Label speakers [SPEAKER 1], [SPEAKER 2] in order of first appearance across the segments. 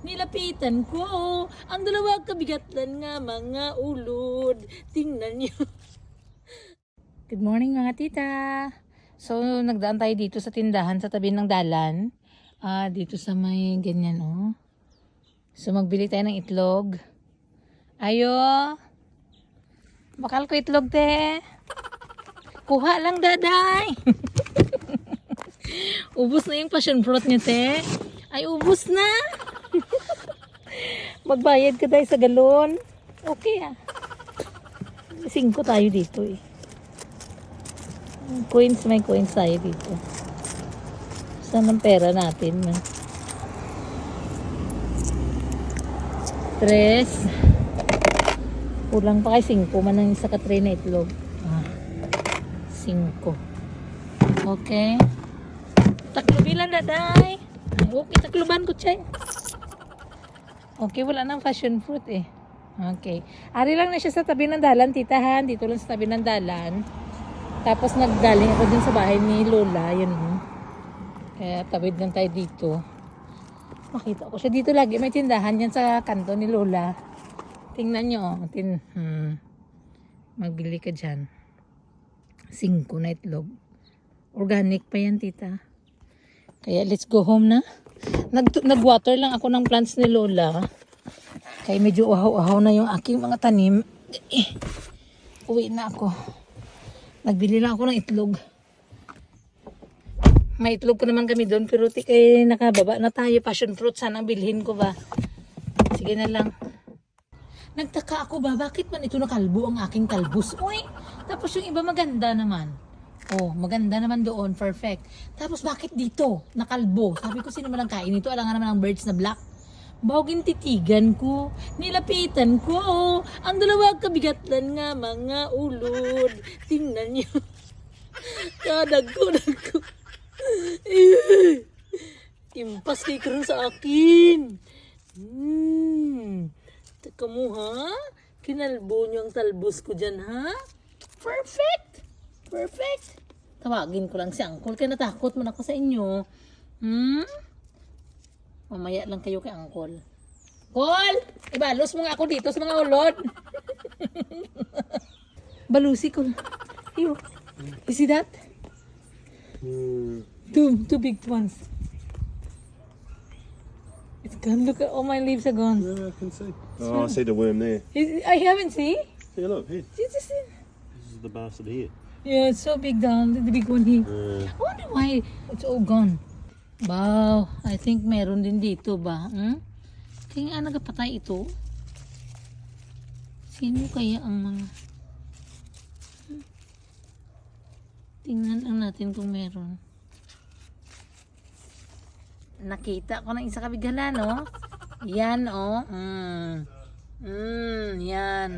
[SPEAKER 1] Nilapitan ko ang dalawang kabigatlan nga mga ulod. Tingnan niyo. Good morning mga tita. So nagdaan tayo dito sa tindahan sa tabi ng dalan. Dito sa may ganyan oh. So magbili tayo ng itlog. Ayo. Bakal ko itlog te. Kuha lang daday. Ubus na yung passion fruit niya te. Ay ubus na. Magbayad ka tayo sa galon. Okay 5 tayo dito eh. Coins, may coins tayo dito. Saan ang pera natin man? 3. Kulang pa kay 5 man ang isa ka tray na itlog. 5. Okay. Taklo bilang daday. Okay, takluban ko chay. Okay, wala nang passion fruit eh. Okay. Ari lang na siya sa tabi ng dalan, titahan. Dito lang sa tabi ng dalan. Tapos naggaling ako dun sa bahay ni Lola. Yun. Kaya tawid lang tayo dito. Makita ko siya dito lagi. May tindahan yan sa kanto ni Lola. Tingnan nyo. Magbili ka dyan. 5 na itlog. Organic pa yan, tita. Kaya let's go home na. Nag-water lang ako ng plants ni Lola. Kaya medyo uhaw-uhaw na yung aking mga tanim. Uwi na ako. Nagbili lang ako ng itlog. May itlog ko naman kami doon. Pero nakababa na tayo. Passion fruit. Sana bilhin ko ba? Sige na lang. Nagtaka ako ba? Bakit man ito nakalbo ang aking kalbus? Uy! Tapos yung iba maganda naman. Oh, maganda naman doon. Perfect. Tapos bakit dito? Nakalbo. Sabi ko sino man ang kain ito? Alam nga naman ang birds na black. Bawagin titigan ko, nilapitan ko, ang dalawang kabigatlan nga mga ulod. Tingnan niyo. Kadag ko. Impas kay karon sa akin. Teka mo ha? Kinalbo niyo ang talbos ko dyan ha? Perfect. Perfect. Tawagin ko lang si Uncle kaya natakot man ako sa inyo. Mamaya lang kayo kay Uncle. Col! Ibalos mo nga ako dito sa mga ulod. Balusi ko. Iyo. You see that? Two big ones. It's gone. Look at all my leaves are gone.
[SPEAKER 2] Yeah, I can see. Oh, I see the worm there.
[SPEAKER 1] I haven't seen.
[SPEAKER 2] See, look, here.
[SPEAKER 1] This
[SPEAKER 2] This is the bastard here.
[SPEAKER 1] Yeah, it's so big down. The big one here. I wonder why it's all gone. Wow, I think meron din dito ba? Kaya nga nagpatay ito. Sino kaya ang mga... Tingnan lang natin kung meron. Nakita ko ng isa kabigala, no? Yan, oh. Yan.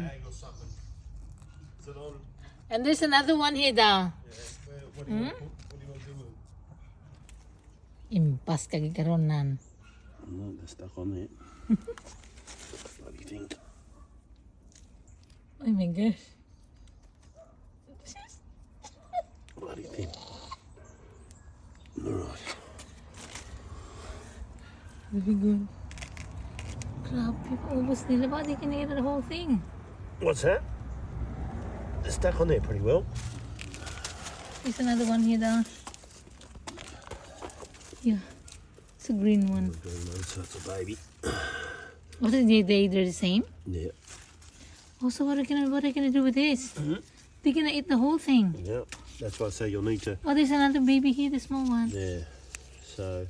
[SPEAKER 1] And there's another one here down. Impas kagikaronan.
[SPEAKER 2] No, they're stuck on there. Bloody thing.
[SPEAKER 1] Oh my gosh.
[SPEAKER 2] Bloody thing. Alright.
[SPEAKER 1] Very good. Grabe, paubos nila. Bakit di kinira the whole thing?
[SPEAKER 2] What's that? They're stuck on there pretty well.
[SPEAKER 1] There's another one here down. Yeah. It's a green one.
[SPEAKER 2] So it's a baby.
[SPEAKER 1] What are they're the same?
[SPEAKER 2] Yeah.
[SPEAKER 1] Oh, so what are you gonna do with this? They're gonna eat the whole thing.
[SPEAKER 2] Yeah. That's why I say you'll need to.
[SPEAKER 1] Oh, there's another baby here, the small one.
[SPEAKER 2] Yeah. So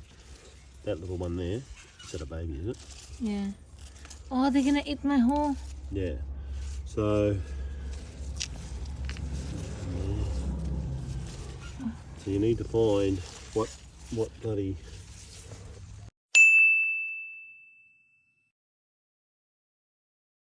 [SPEAKER 2] that little one there, is that a baby, is it?
[SPEAKER 1] Yeah. Oh, they're gonna eat my whole.
[SPEAKER 2] Yeah. So you need to find what bloody